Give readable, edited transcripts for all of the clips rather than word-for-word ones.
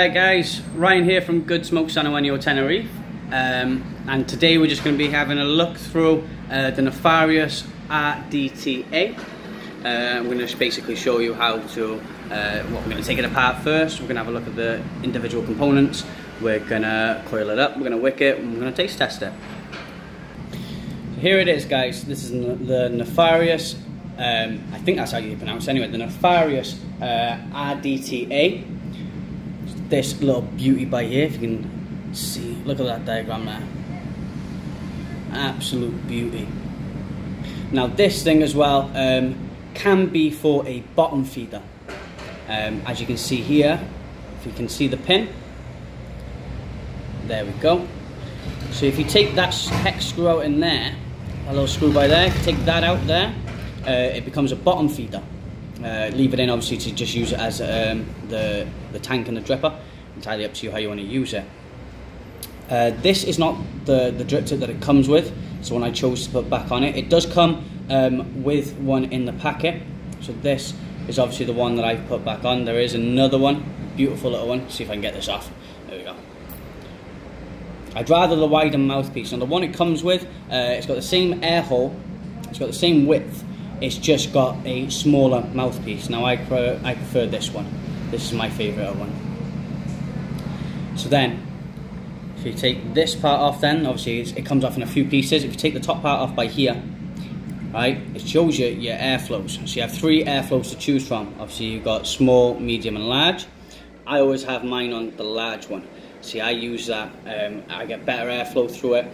Hey guys, Ryan here from Goodsmoke Tenerife, and today we're just going to be having a look through the Neafarius RTDA. I'm going to just basically show you how to, we're going to take it apart first. We're going to have a look at the individual components. We're going to coil it up, we're going to wick it, and we're going to taste test it. So here it is, guys. This is the Neafarius, I think that's how you pronounce it anyway, the Neafarius RTDA. This little beauty by here, if you can see, look at that diagram there, absolute beauty. Now this thing as well can be for a bottom feeder, as you can see here, if you can see the pin, there we go. So if you take that hex screw out in there, a little screw by there, if you take that out there, it becomes a bottom feeder. Leave it in obviously to just use it as the tank and the dripper. Entirely up to you how you want to use it. This is not the drip tip that it comes with, so when I chose to put back on it, it does come with one in the packet. So this is obviously the one that I've put back on. There is another one, beautiful little one. See if I can get this off. There we go. I'd rather the wider mouthpiece. Now the one it comes with, it's got the same air hole, it's got the same width. It's just got a smaller mouthpiece. Now I prefer this one. This is my favourite one. So then, if you take this part off, then obviously it comes off in a few pieces. If you take the top part off by here, right, it shows you your airflows. So you have 3 airflows to choose from. Obviously you've got small, medium, and large. I always have mine on the large one. See, I use that. I get better airflow through it.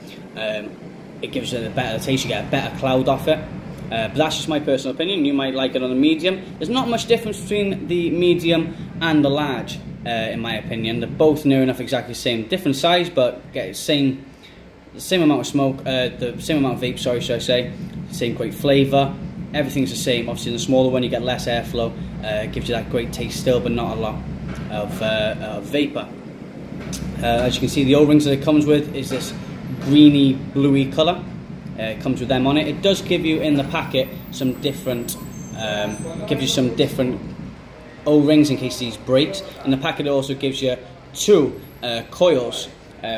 It gives it a better taste. You get a better cloud off it. But that's just my personal opinion. You might like it on the medium. There's not much difference between the medium and the large, in my opinion. They're both near enough exactly the same. Different size, but get the same amount of smoke, the same amount of vape, sorry, should I say. Same great flavour. Everything's the same. Obviously in the smaller one you get less airflow. Gives you that great taste still, but not a lot of vapour. As you can see, the O-rings that it comes with is this greeny, bluey colour. It comes with them on it. It does give you in the packet some different, O-rings in case these breaks. In the packet it also gives you 2 coils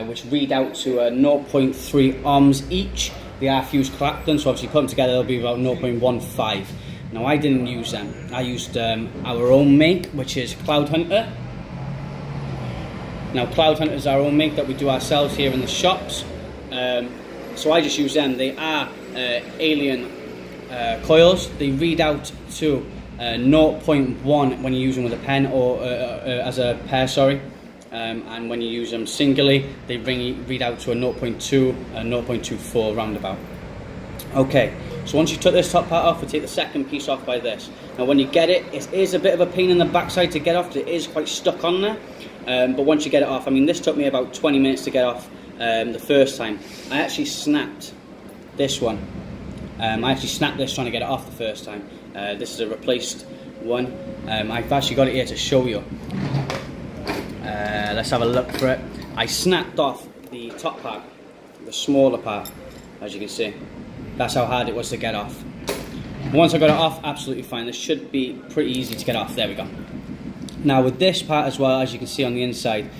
which read out to 0.3 ohms each. They are fused Clapton, so obviously put them together they'll be about 0.15. Now I didn't use them. I used our own make, which is Cloud Hunter. Now Cloud Hunter is our own make that we do ourselves here in the shops. So I just use them. They are alien coils. They read out to 0.1 when you use them with a pen or as a pair, sorry. And when you use them singly, they read out to a 0.2, 0.24 roundabout. Okay, so once you took this top part off, we take the second piece off by this. Now when you get it, it is a bit of a pain in the backside to get off because it is quite stuck on there. But once you get it off, I mean this took me about 20 minutes to get off. The first time I actually snapped this one. I actually snapped this trying to get it off the first time. This is a replaced one. I've actually got it here to show you. Let's have a look for it. I snapped off the top part, the smaller part, as you can see. That's how hard it was to get off. Once I got it off, absolutely fine. This should be pretty easy to get off. There we go. Now with this part as well, as you can see on the inside,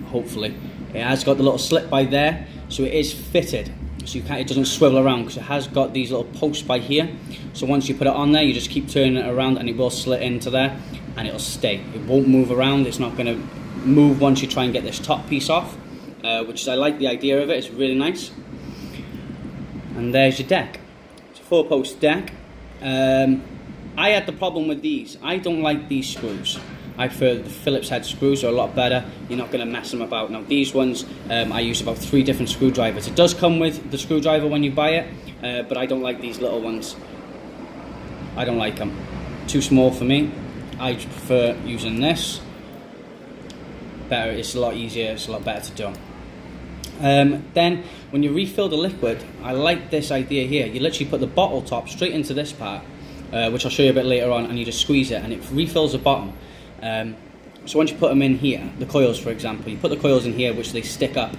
hopefully, it has got the little slip by there, so it is fitted, so it doesn't swivel around because it has got these little posts by here. So once you put it on there, you just keep turning it around and it will slit into there and it'll stay. It won't move around. It's not going to move once you try and get this top piece off, which is, I like the idea of it. It's really nice. And there's your deck. It's a 4-post deck. I had the problem with these. I don't like these screws. I prefer the Phillips head screws, are a lot better. You're not going to mess them about. Now these ones, I use about 3 different screwdrivers. It does come with the screwdriver when you buy it, but I don't like these little ones. I don't like them. Too small for me. I prefer using this. Better, it's a lot easier, it's a lot better to do. Then when you refill the liquid, I like this idea here. You literally put the bottle top straight into this part, which I'll show you a bit later on, and you just squeeze it and it refills the bottom. So once you put them in here, the coils for example, you put the coils in here which they stick up,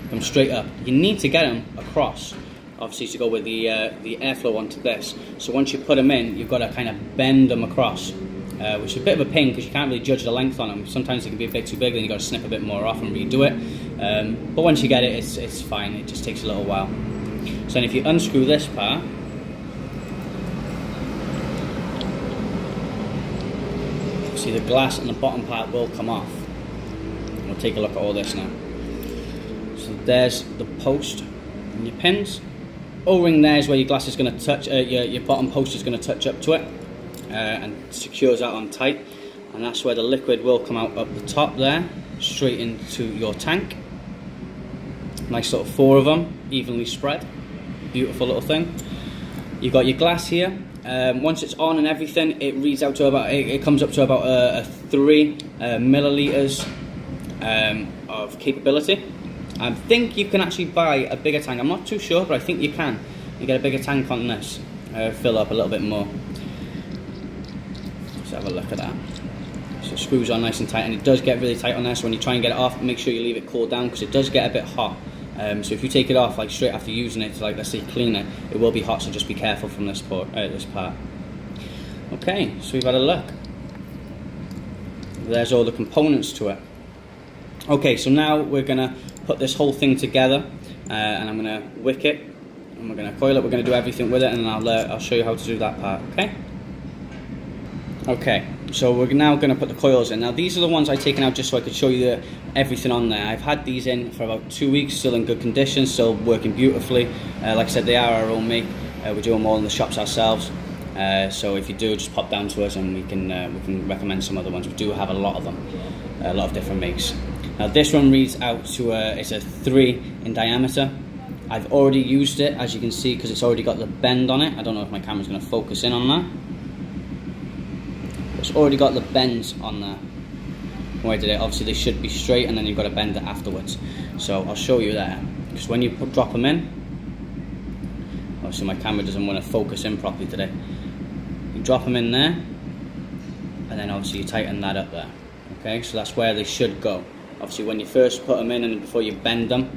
come straight up. You need to get them across, obviously to go with the airflow onto this. So once you put them in, you've got to kind of bend them across. which is a bit of a pain because you can't really judge the length on them. Sometimes it can be a bit too big, then you've got to snip a bit more off and redo it. But once you get it, it's fine. It just takes a little while. So then if you unscrew this part, see the glass and the bottom part will come off. We'll take a look at all this now. So there's the post and your pins. O-ring there is where your glass is going to touch, your bottom post is going to touch up to it and secures that on tight. And that's where the liquid will come out up the top there, straight into your tank. Nice sort of 4 of them, evenly spread. Beautiful little thing. You've got your glass here. Once it's on and everything, it reads out to about, it comes up to about 3 milliliters of capability. I think you can actually buy a bigger tank. I'm not too sure, but I think you can. You get a bigger tank on this, fill up a little bit more. Let's have a look at that. So it screws on nice and tight, and it does get really tight on there. So when you try and get it off, make sure you leave it cool down because it does get a bit hot. So if you take it off like straight after using it, to, like, let's say clean it, it will be hot. So just be careful from this part. Okay, so we've had a look. There's all the components to it. Okay, so now we're gonna put this whole thing together, and I'm gonna wick it, and we're gonna coil it. We're gonna do everything with it, and I'll show you how to do that part. Okay. Okay, so we're now going to put the coils in. Now these are the ones I've taken out just so I could show you everything on there. I've had these in for about 2 weeks, still in good condition, still working beautifully. Like I said, they are our own make. We do them all in the shops ourselves. So if you do, just pop down to us and we can recommend some other ones. We do have a lot of them, a lot of different makes. Now this one reads out to it's a 3 in diameter. I've already used it, as you can see, because it's already got the bend on it. I don't know if my camera's going to focus in on that. It's already got the bends on there. When I did it, obviously they should be straight, and then you've got to bend it afterwards. So I'll show you there. Because when you drop them in, obviously my camera doesn't want to focus in properly today. You drop them in there, and then obviously you tighten that up there. Okay, so that's where they should go. Obviously when you first put them in and before you bend them,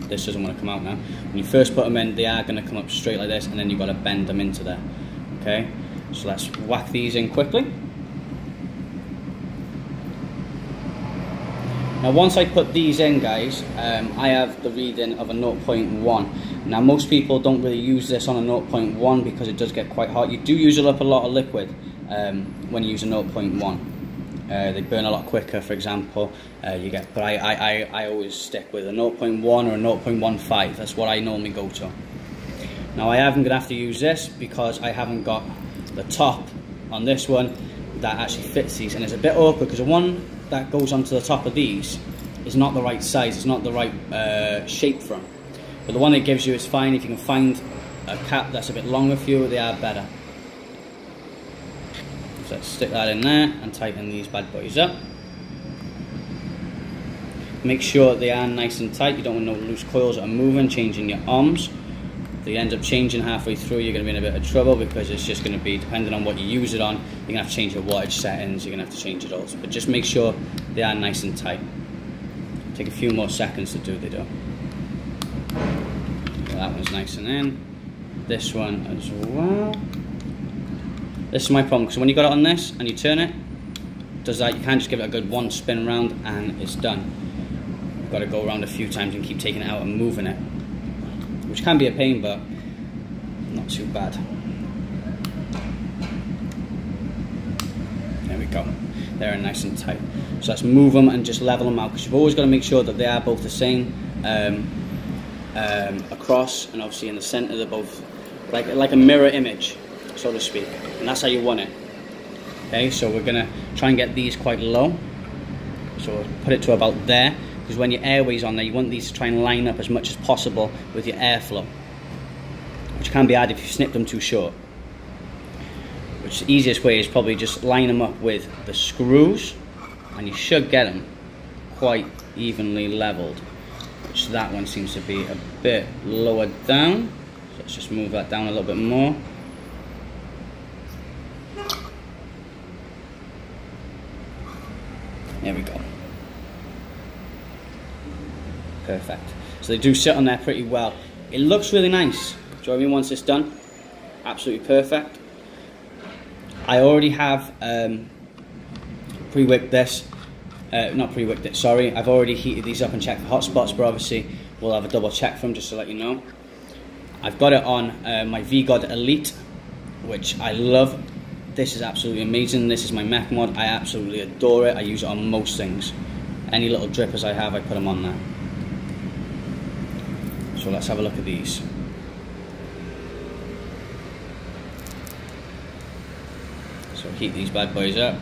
this doesn't want to come out now. When you first put them in, they are going to come up straight like this, and then you've got to bend them into there. Okay. So let's whack these in quickly. Now once I put these in, guys, I have the reading of a 0.1. Now most people don't really use this on a 0.1 because it does get quite hot. You do use up a lot of liquid when you use a 0.1. They burn a lot quicker, for example. But I always stick with a 0.1 or a 0.15. That's what I normally go to. Now I am going to have to use this because I haven't got the top on this one that actually fits these, and it's a bit awkward because the one that goes onto the top of these is not the right size, it's not the right shape for them. But the one it gives you is fine. If you can find a cap that's a bit longer for you, they are better. So let's stick that in there and tighten these bad boys up. Make sure they are nice and tight. You don't want no loose coils that are moving, changing your arms. If they end up changing halfway through, you're going to be in a bit of trouble because it's just going to be, depending on what you use it on, you're going to have to change your wattage settings, you're going to have to change it all. But just make sure they are nice and tight. Take a few more seconds to do, they do. So that one's nice and in. This one as well. This is my problem, because when you got it on this and you turn it, does that, you can't just give it a good one spin around and it's done. You've got to go around a few times and keep taking it out and moving it, which can be a pain, but not too bad. There we go. They're nice and tight. So let's move them and just level them out, because you've always got to make sure that they are both the same across, and obviously in the center they're both like a mirror image, so to speak, and that's how you want it. Okay, so we're gonna try and get these quite low. So we'll put it to about there, because when your airway's on there, you want these to try and line up as much as possible with your airflow, which can be hard if you snip them too short. Which the easiest way is probably just line them up with the screws, and you should get them quite evenly leveled, which that one seems to be a bit lower down. So let's just move that down a little bit more. There we go. Perfect. So they do sit on there pretty well. It looks really nice. Do you know what I mean? Once it's done, absolutely perfect. I already have pre-wicked this, not pre-wicked it, sorry. I've already heated these up and checked for hot spots, but obviously we'll have a double check for them just to let you know. I've got it on my VGod Elite, which I love. This is absolutely amazing. This is my mech mod. I absolutely adore it. I use it on most things. Any little drippers I have, I put them on there. So let's have a look at these. So heat these bad boys up,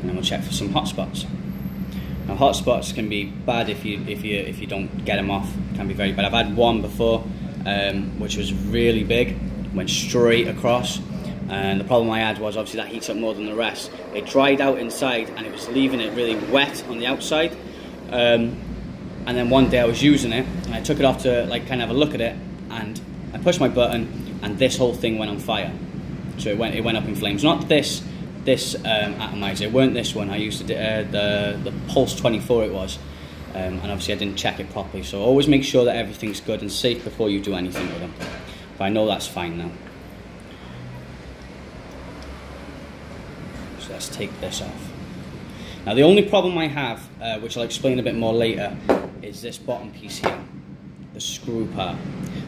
and then we'll check for some hot spots. Now hot spots can be bad if you don't get them off. It can be very bad. I've had one before, which was really big, went straight across, and the problem I had was obviously that heats up more than the rest. It dried out inside and it was leaving it really wet on the outside. And then one day I was using it and I took it off to like kind of have a look at it, and I pushed my button and this whole thing went on fire. So it went up in flames. Not this atomizer, it weren't this one. I used the Pulse 24 it was, and obviously I didn't check it properly. So always make sure that everything's good and safe before you do anything with them. But I know that's fine now. So let's take this off. Now the only problem I have, which I'll explain a bit more later, is this bottom piece here, the screw part.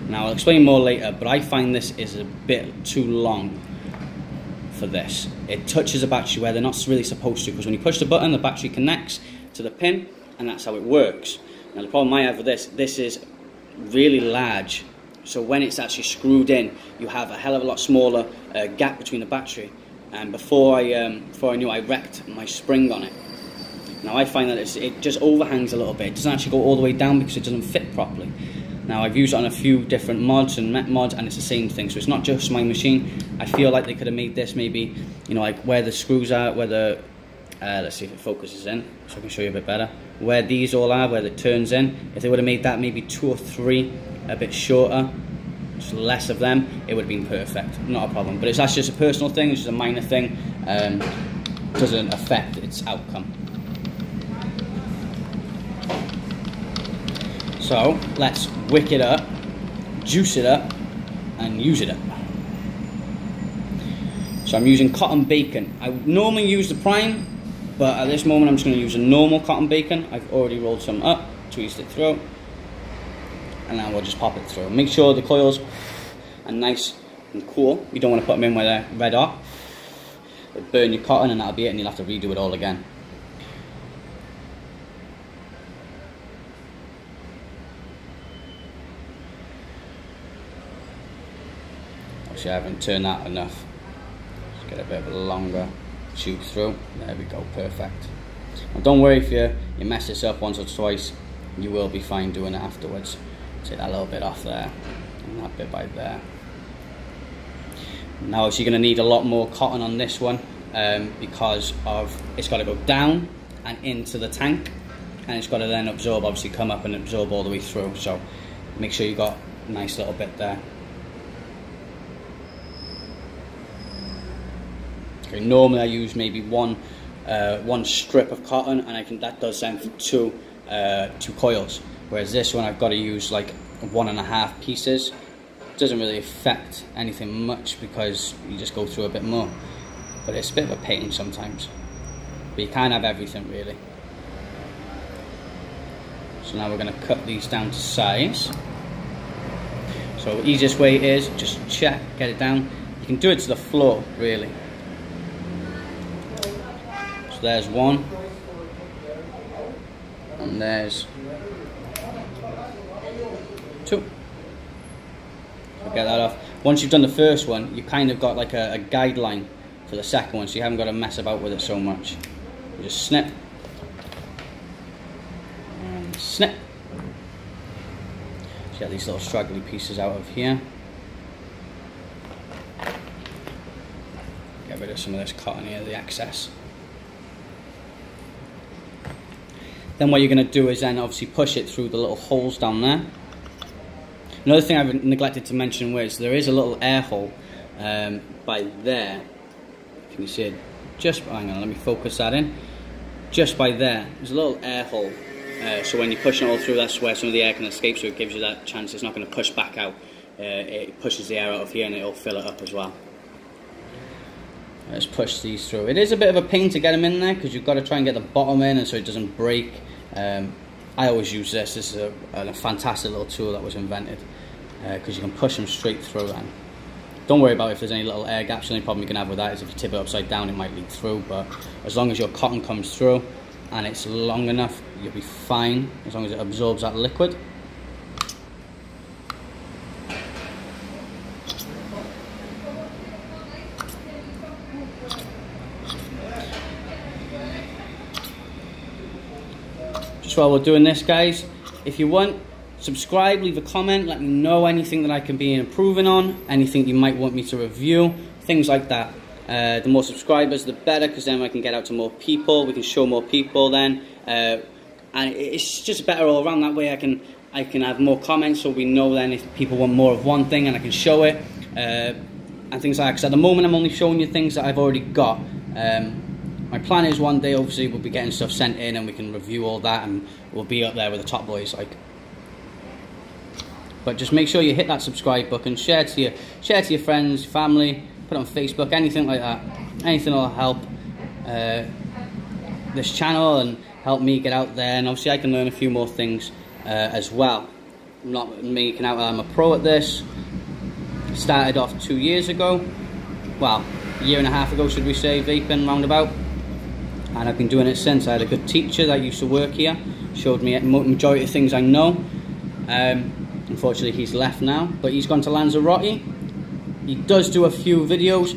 Now I'll explain more later, but I find this is a bit too long for this. It touches a battery where they're not really supposed to, because when you push the button, the battery connects to the pin, and that's how it works. Now the problem I have with this is really large, so when it's actually screwed in, you have a hell of a lot smaller gap between the battery. And before I knew, I wrecked my spring on it. Now I find that it just overhangs a little bit. It doesn't actually go all the way down because it doesn't fit properly. Now I've used it on a few different mods and mech mods, and it's the same thing. So it's not just my machine. I feel like they could have made this maybe, you know, like where the screws are, where the let's see if it focuses in, so I can show you a bit better. Where these all are, where it turns in. If they would have made that maybe 2 or 3 a bit shorter, just less of them, it would have been perfect. Not a problem. But that's just a personal thing. It's just a minor thing. Doesn't affect its outcome. So let's wick it up, juice it up, and use it up. So I'm using cotton bacon. I normally use the prime, but at this moment I'm just going to use a normal cotton bacon. I've already rolled some up, tweezed it through, and now we'll just pop it through. Make sure the coils are nice and cool. You don't want to put them in where they're red hot. It'll burn your cotton and that'll be it, and you'll have to redo it all again. Actually, I haven't turned that enough. Let's get a bit of a longer tube through. There we go, perfect. Now don't worry if you mess this up once or twice, you will be fine doing it afterwards. Take that little bit off there, and that bit by there. Now obviously you're going to need a lot more cotton on this one, because of it's got to go down and into the tank, and it's got to then absorb, obviously come up and absorb all the way through. So make sure you got a nice little bit there. Okay, normally I use maybe one strip of cotton, and that does then for two coils. Whereas this one I've got to use like 1.5 pieces. It doesn't really affect anything much because you just go through a bit more. But it's a bit of a pain sometimes. But you can't have everything really. So now we're going to cut these down to size. So the easiest way is just check, get it down. You can do it to the floor really. So there's one. And there's 2. So get that off. Once you've done the first one, you kind of got like a guideline for the second one, so you haven't got to mess about with it so much. You just snip and snip. So get these little straggly pieces out of here. Get rid of some of this cotton here, the excess. Then what you're going to do is then obviously push it through the little holes down there. Another thing I've neglected to mention was there is a little air hole by there. If you can see it, just hang on, let me focus that in. Just by there, there's a little air hole. So when you're pushing it all through, that's where some of the air can escape. So it gives you that chance it's not going to push back out. it pushes the air out of here and it'll fill it up as well. Let's push these through. It is a bit of a pain to get them in there because you've got to try and get the bottom in and so it doesn't break. I always use this. This is a fantastic little tool that was invented because you can push them straight through then. Don't worry about if there's any little air gaps. The only problem you can have with that is if you tip it upside down it might leak through, but as long as your cotton comes through and it's long enough, you'll be fine as long as it absorbs that liquid. Just while we're doing this, guys, if you want, subscribe, leave a comment, let me know anything that I can be improving on, anything you might want me to review, things like that. The more subscribers, the better, because then I can get out to more people, we can show more people then, and it's just better all around. That way I can have more comments, so we know then if people want more of one thing and I can show it, and things like that, because at the moment I'm only showing you things that I've already got. My plan is one day, obviously, we'll be getting stuff sent in and we can review all that and we'll be up there with the top boys, like. But just make sure you hit that subscribe button, share to your friends, family, put it on Facebook, anything like that. Anything will help this channel and help me get out there, and obviously I can learn a few more things as well. I'm not making out I'm a pro at this. Started off 2 years ago, well, a year and a half ago should we say, vaping roundabout, and I've been doing it since. I had a good teacher that used to work here, showed me majority of things I know. Unfortunately he's left now, but he's gone to Lanzarote. He does do a few videos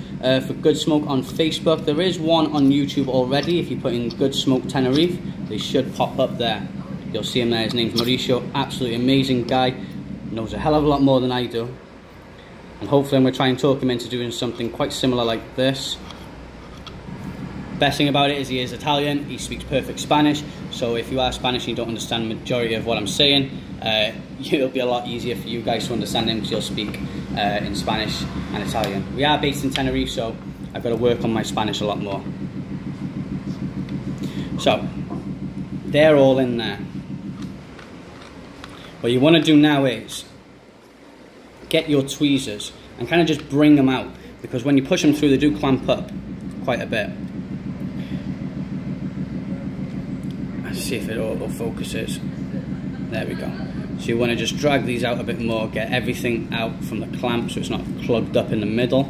for Goodsmoke on Facebook. There is one on YouTube already. If you put in Goodsmoke Tenerife, they should pop up there. You'll see him there. His name's Mauricio. Absolutely amazing guy. Knows a hell of a lot more than I do. And hopefully I'm going to try and talk him into doing something quite similar like this. Best thing about it is he is Italian. He speaks perfect Spanish. So if you are Spanish and you don't understand the majority of what I'm saying, it'll be a lot easier for you guys to understand him because he'll speak in Spanish and Italian. We are based in Tenerife, so I've got to work on my Spanish a lot more. So, they're all in there. What you want to do now is get your tweezers and kind of just bring them out, because when you push them through they do clamp up quite a bit. Let's see if it auto focuses. There we go. So you want to just drag these out a bit more, get everything out from the clamp so it's not plugged up in the middle.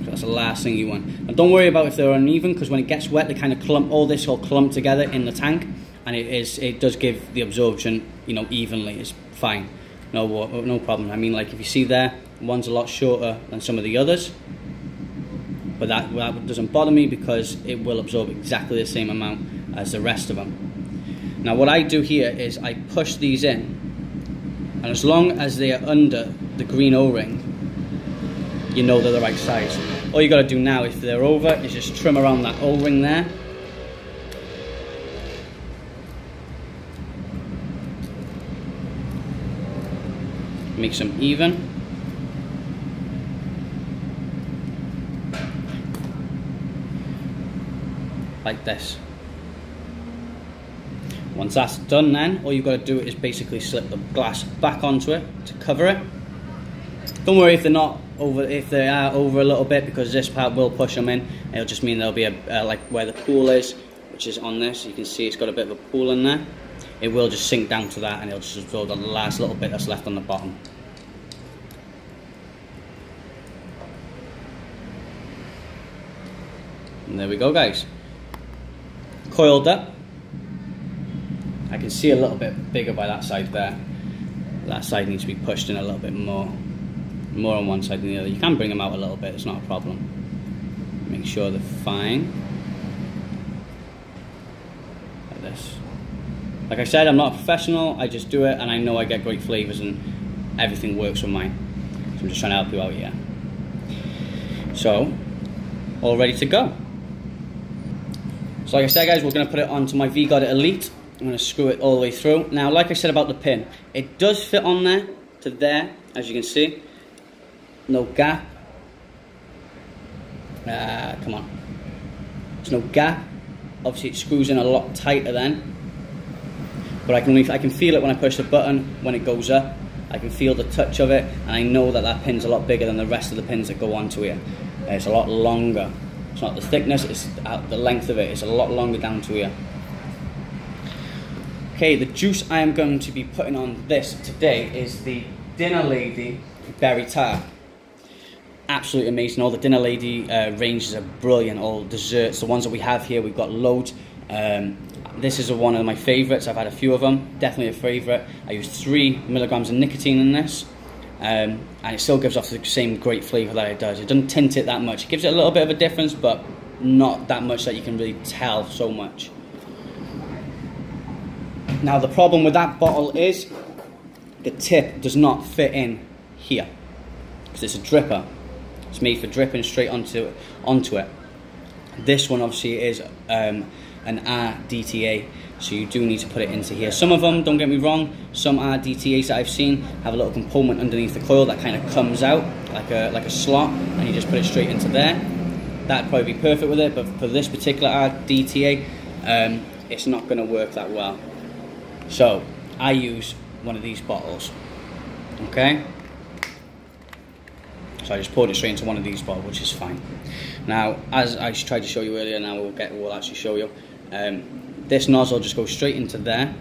So that's the last thing you want. And don't worry about if they're uneven, because when it gets wet they kind of clump, all this will clump together in the tank, and it does give the absorption, you know, evenly. It's fine, no problem. I mean, like if you see there, one's a lot shorter than some of the others, but that doesn't bother me because it will absorb exactly the same amount as the rest of them. Now what I do here is I push these in, and as long as they are under the green O-ring, you know they're the right size. All you got to do now, if they're over, is just trim around that O-ring there. Makes them even. Like this. Once that's done, then all you've got to do is basically slip the glass back onto it to cover it. Don't worry if they're not over, if they are over a little bit, because this part will push them in. It'll just mean there'll be a like where the pool is, which is on this. You can see it's got a bit of a pool in there. It will just sink down to that, and it'll just absorb the last little bit that's left on the bottom. And there we go, guys. Coiled up. I can see a little bit bigger by that side there. That side needs to be pushed in a little bit more on one side than the other. You can bring them out a little bit, it's not a problem. Make sure they're fine. Like this. Like I said, I'm not a professional, I just do it, and I know I get great flavours and everything works with mine. So I'm just trying to help you out here. So, all ready to go. So like I said, guys, we're going to put it onto my V-God Elite. I'm going to screw it all the way through. Now, like I said about the pin, it does fit on there to there, as you can see. No gap. Come on. There's no gap. Obviously, it screws in a lot tighter then. But I can feel it when I push the button, when it goes up. I can feel the touch of it, and I know that that pin's a lot bigger than the rest of the pins that go onto here. It's a lot longer. It's not the thickness, it's the length of it. It's a lot longer down to here. Okay, the juice I am going to be putting on this today is the Dinner Lady Berry Tart. Absolutely amazing. All the Dinner Lady ranges are brilliant. All desserts, the ones that we have here, we've got loads. This is one of my favourites. I've had a few of them. Definitely a favourite. I use 3 milligrams of nicotine in this, and it still gives off the same great flavour that it does. It doesn't tint it that much. It gives it a little bit of a difference, but not that much that you can really tell so much. Now the problem with that bottle is the tip does not fit in here because it's a dripper. It's made for dripping straight onto it. This one obviously is an RTDA, so you do need to put it into here. Some of them, don't get me wrong, some RTDAs that I've seen have a little component underneath the coil that kind of comes out like a slot, and you just put it straight into there. That'd probably be perfect with it, but for this particular RTDA, it's not going to work that well. So I use one of these bottles. Okay. So I just poured it straight into one of these bottles, which is fine. Now, as I tried to show you earlier, now we'll actually show you. This nozzle just goes straight into there,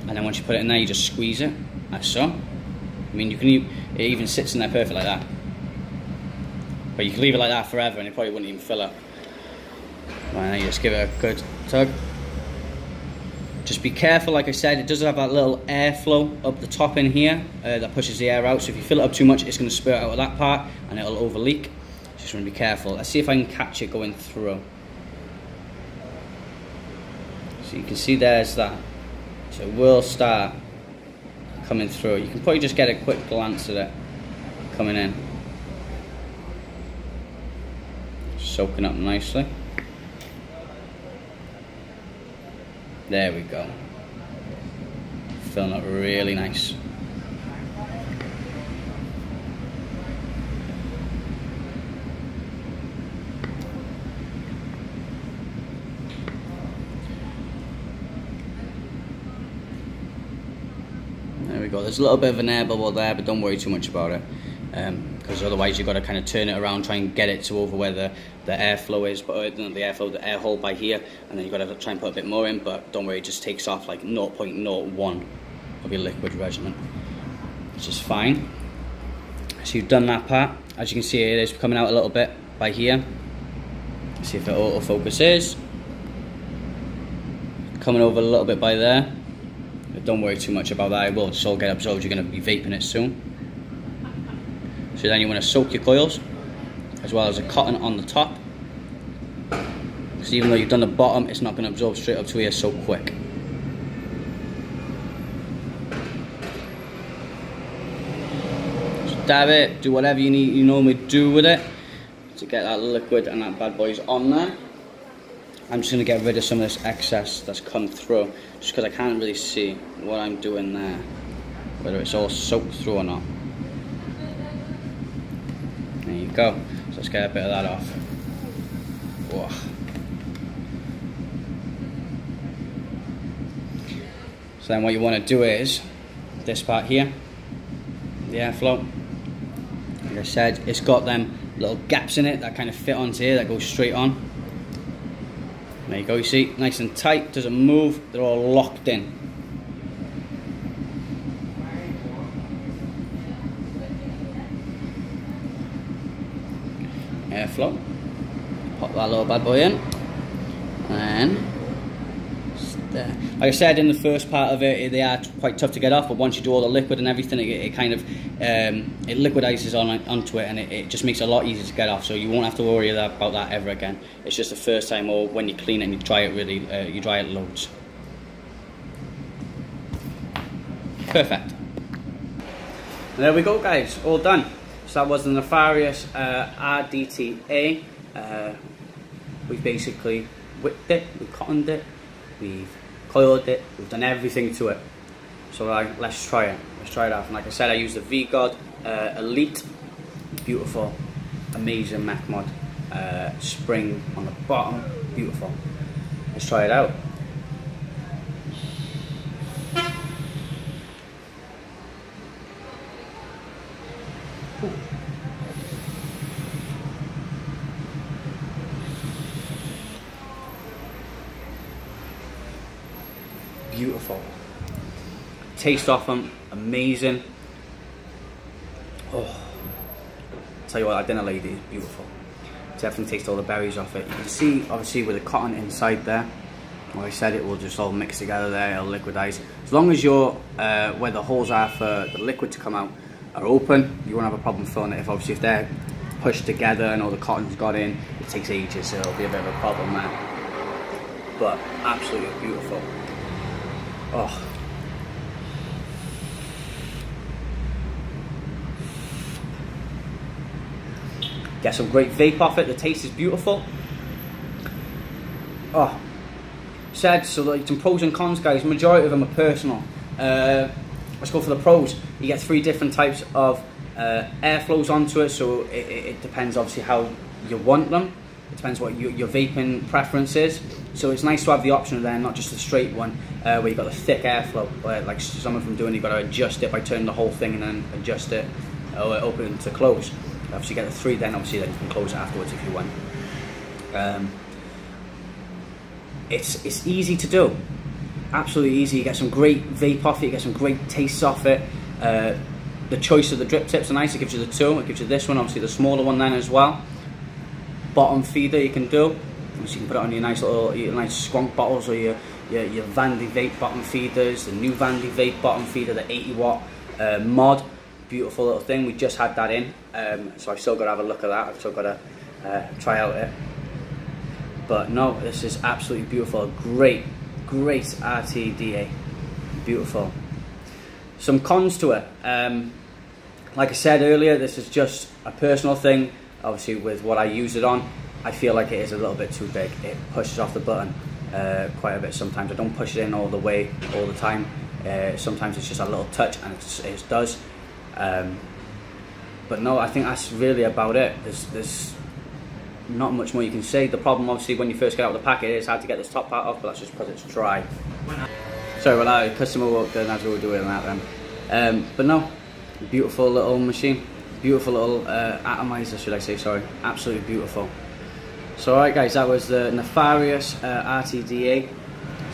and then once you put it in there, you just squeeze it, like so. I mean, it even sits in there perfect like that. But you can leave it like that forever, and it probably wouldn't even fill up. Right, now you just give it a good tug. Just be careful, like I said, it does have that little airflow up the top in here that pushes the air out. So if you fill it up too much, it's going to spurt out of that part and it'll over leak. Just want to be careful. Let's see if I can catch it going through. So you can see there's that. So it will start coming through. You can probably just get a quick glance at it coming in. Soaking up nicely. There we go. Filling up really nice. There we go. There's a little bit of an air bubble there, but don't worry too much about it. Because otherwise you've got to kind of turn it around, try and get it to over where the airflow is, but not the airflow, the air hole by here, and then you've got to try and put a bit more in, but don't worry, it just takes off like 0.01 of your liquid resin, which is fine. So you've done that part. As you can see, it is coming out a little bit by here. See if the autofocus is. Coming over a little bit by there. But don't worry too much about that, it will just all get absorbed. You're going to be vaping it soon. So then you want to soak your coils, as well as a cotton on the top. Because even though you've done the bottom, it's not going to absorb straight up to here so quick. Just dab it, do whatever you normally do with it to get that liquid and that bad boy's on there. I'm just going to get rid of some of this excess that's come through, just because I can't really see what I'm doing there, whether it's all soaked through or not. There you go. So let's get a bit of that off. Whoa. So then what you want to do is this part here, the airflow. Like I said, it's got them little gaps in it that kind of fit onto here that go straight on. There you go, you see, nice and tight, doesn't move, they're all locked in. Airflow. Pop that little bad boy in. And there. Like I said, in the first part of it, they are quite tough to get off, but once you do all the liquid and everything, it kind of it liquidizes onto it, and it just makes it a lot easier to get off. So you won't have to worry about that ever again. It's just the first time, or when you clean it and you dry it really, you dry it loads. Perfect. And there we go, guys, all done. So that was the Neafarius RTDA. We've basically whipped it, we've cottoned it, we've coiled it, we've done everything to it. So let's try it. Let's try it out. And like I said, I used the V-God Elite, beautiful, amazing mech mod. Spring on the bottom, beautiful. Let's try it out. beautiful. Taste off them, amazing. Oh, tell you what, that dinner lady is beautiful. Definitely taste all the berries off it. You can see, obviously, with the cotton inside there, like I said, it will just all mix together there, it'll liquidize. As long as your, where the holes are for the liquid to come out are open, you won't have a problem filling it. If they're pushed together and all the cotton's got in, it takes ages, so it'll be a bit of a problem there. But absolutely beautiful. Oh. Get some great vape off it. The taste is beautiful. Oh, said so. Like some pros and cons, guys. Majority of them are personal. Let's go for the pros. You get 3 different types of airflows onto it, so it depends obviously how you want them. It depends what your vaping preference is. So it's nice to have the option there, not just a straight one where you've got the thick airflow, where like some of them do, and you've got to adjust it by turning the whole thing and then adjust it or open it to close. Obviously you get the 3, then obviously then you can close it afterwards if you want. It's easy to do, absolutely easy. You get some great vape off it, you get some great tastes off it. The choice of the drip tips are nice. It gives you the 2, it gives you this one, obviously the smaller one then as well. Bottom feeder you can do, so you can put it on your nice little, your nice skunk bottles, or your Vandy vape bottom feeders, the new Vandy vape bottom feeder, the 80 watt mod. Beautiful little thing. We just had that in, so I've still got to have a look at that. I've still got to try out it. But no, this is absolutely beautiful. Great RTDA. Beautiful. Some cons to it. Like I said earlier, this is just a personal thing. Obviously, with what I use it on, I feel like it is a little bit too big. It pushes off the button quite a bit sometimes. I don't push it in all the way, all the time. Sometimes it's just a little touch, and it does. But no, I think that's really about it. There's not much more you can say. The problem, obviously, when you first get out of the packet, is hard to get this top part off, but that's just because it's dry. Sorry about that, the customer walked in as we were doing that then. But no, beautiful little machine. Beautiful little atomizer, should I say, sorry. Absolutely beautiful. So alright guys, that was the Neafarius RTDA.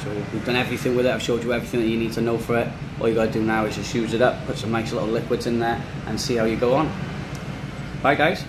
So we've done everything with it. I've showed you everything that you need to know for it. All you got to do now is just use it up, put some nice little liquids in there, and see how you go on. Bye guys.